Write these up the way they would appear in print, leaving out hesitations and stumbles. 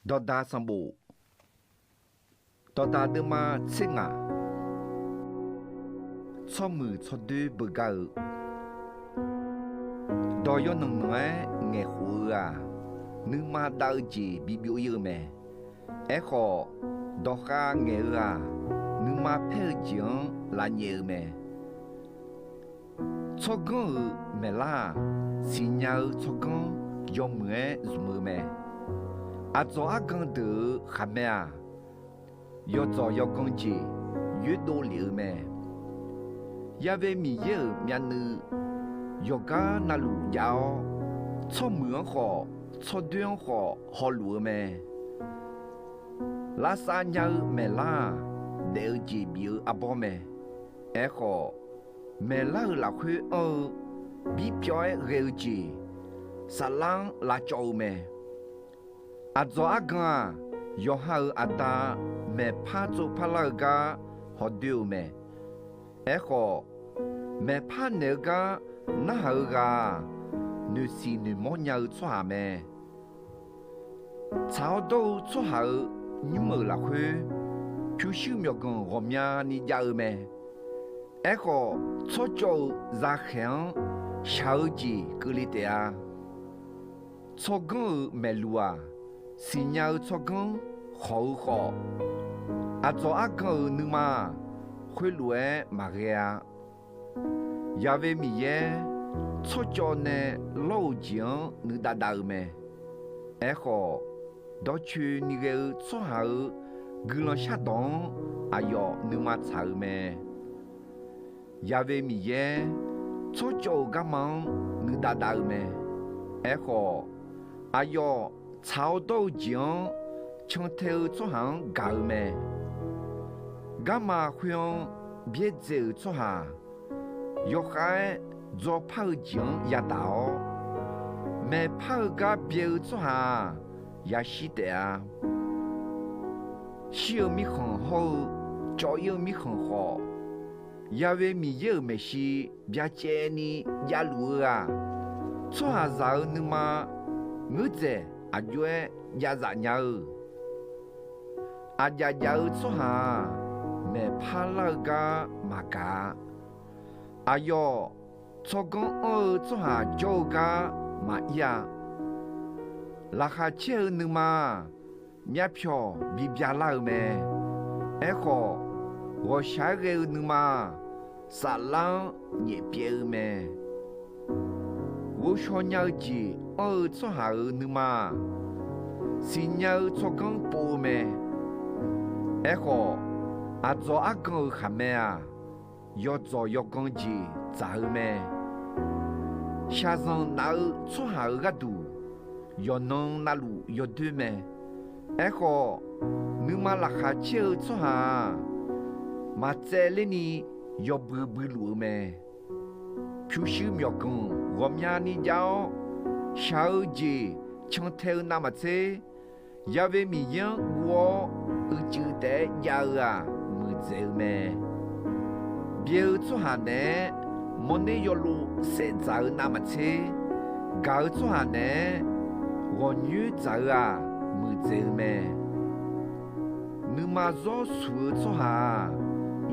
đo đa sang bộ đo đa đưa mà sinh à cho mừ cho đưa bờ gạo đo yo nông nói nghe hùa à nữ mà đau chỉ bị biểu yêu mẹ ấy họ đo khá nghe à nữ mà phê dưỡng là nhiều mẹ cho con mẹ la xin nhau cho con dùng mẹ dùng mẹ à cho à con tự khám mẹ à yo cho yo con chỉ越多了mẹ ya về mi yêu mẹ nữ yo cả na lu giáo cho mượn họ cho đường họ họ lúa mẹ lá sa nhau mẹ la đều chỉ biểu à bố mẹ ấy họ mẹ la là khuê bị pioi rêu chỉ sa lang là châu mẹ à cho à gà yo hao à ta mẹ pha cho pha la ga họ điều mẹ ấy họ mẹ pha nè ga na hao ga nữ si nữ mò nhau cho hà mẹ cháo đâu cho hao nhưng mà là khuê chú siêu miêu con gom nhà ni giàu mẹ ấy họ cho châu ra khéo sao gì cứ đi thế à cho con mẹ lúa xin nhau cho con hậu họ à cho à con nữa mà khuê lúa mà ra ya về mi ye cho cho nè lâu giang nữa đã đào mẹ ấy họ đó chuyện ni cái cho hậu gửi lo sát đón à yo nữa mà chào mẹ ya về mi ye cho cho cái mong nữa đã đào mẹ ấy họ à yo chào đâu giang trong theo cho hàng gạo mẹ gamma khuyên biết giờ cho hà yo khai do phao giang ya đào mẹ phao cái biểu cho hà ya xí đẻ siêu mi khẩn hậu cho yêu mi khẩn họ ya về mi yêu mẹ xí bia chế ni ya lúa à cho hà giàu nữa mà ngứa dễ à duệ ya dạ nhau à ya giàu cho hà mẹ phá la ga mà cả à yo cho con cho hà cho ga mà ya là khá chơi nữa mà nhà phiếu bị bia lao mẹ ấy họ我下个nữa mà sa lang nhẹ bia mẹ我说nhau gì cho hà nữa mà xin nhau cho con bố mẹ ấy họ à cho à con khám mẹ à yo cho yo con gì giáo mẹ xa dân nào cho hà gà đủ yo nông na lu yo đưa mẹ ấy họ nữa mà là khá chơi cho hà mà chơi lên đi yo bự bự lúa mẹ chú siêu miêu con gom nhà ni giáo sao gì trong theo nam mà chơi ya về mi yang wo chữ tế giàu à mười triệu mẹ biểu cho hà nè món này yo lu sẽ giàu nam mà chơi gạo cho hà nè gọn như giàu à mười triệu mẹ nữ mà do suy cho hà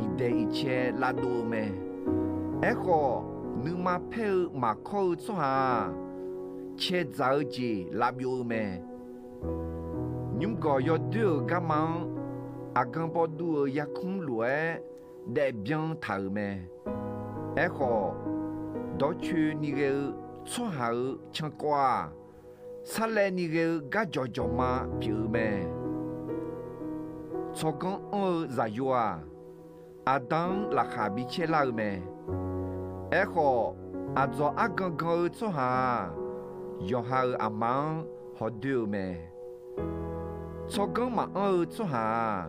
ide iche là đồ mẹ ấy họ nữ mà phê mà khâu cho hà che giàu gì là biểu mẹ nhưng có yo đưa cái mong à gần bao đua ya không lúa để bien thảo mẹ ấy họ đó chuyện như cái cho hậu chẳng qua sao lại như cái gà cho mà biểu mẹ cho con giải yoa à đang là khá bị chết lao mẹ ấy họ à do à gần gần cho hà yo hậu à mang họ đưa mẹ cho con mà cho hà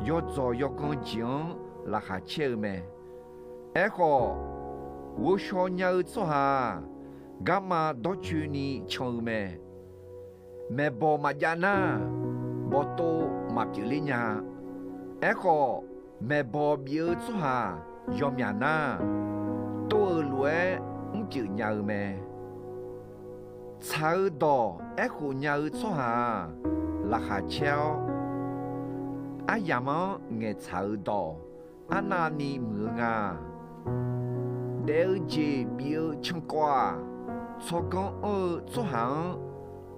yo cho yo con giang là khá chơi mẹ ấy họ wo cho nhau cho hà gamma đó chuyện ni cho mẹ bỏ mà gia na bỏ tô mà chịu lên nhà ấy họ mẹ bỏ biểu cho hà yom nhà na tô lúa không chịu nhau mẹ sao đó ấy họ nhau cho hà 拉哈乔，阿亚么爱草道，阿那尼么啊，了解表情瓜，做工做行，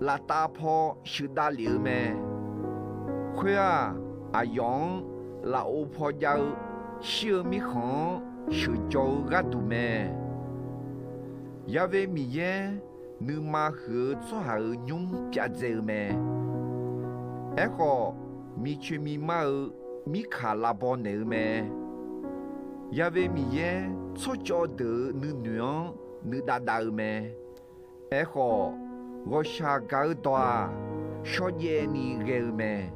拉打破修打流咩？会啊，阿勇拉乌婆要小米红修做个度咩？因为米耶，你妈和做好用别走咩？哎个米去米妈米卡拉波牛咩？因为米耶做着的你娘你大大咩？哎个我下高大，说耶你个咩？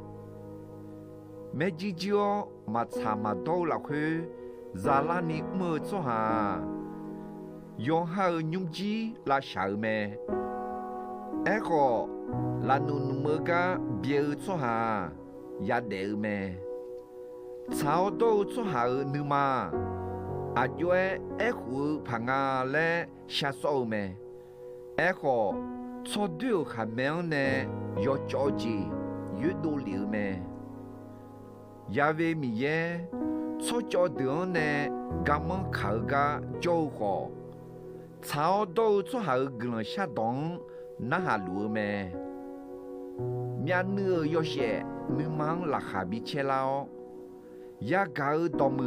没几久嘛差嘛到了去，咋啦你没做哈？用好用机来烧咩？哎个，那侬么个别做哈，也得咩？炒到做好你嘛？阿月哎户朋友来下手咩？哎个，做掉还没有呢，要着急，越多留咩？因为米耶，做着掉呢，咱们靠个就好。炒到做好个人下动，那还路咩？面呢有些你忙拉哈比切了，也搞到么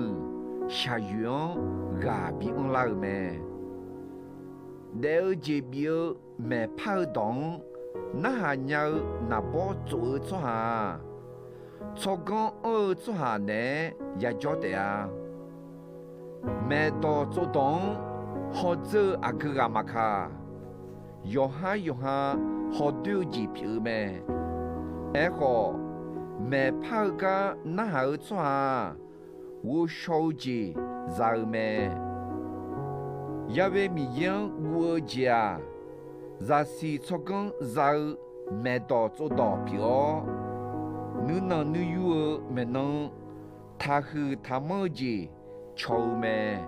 下雨嘎比on来咩？了解表没跑动，那还要那波做做下，做工做下呢也觉得啊，没到做动。或者阿个阿玛卡，用下好多机票咩？哎个，没跑个那好做啊？我手机绕咩？因为米样我家，若是做工绕没到做到票，你能你有没能？他和他们的臭咩？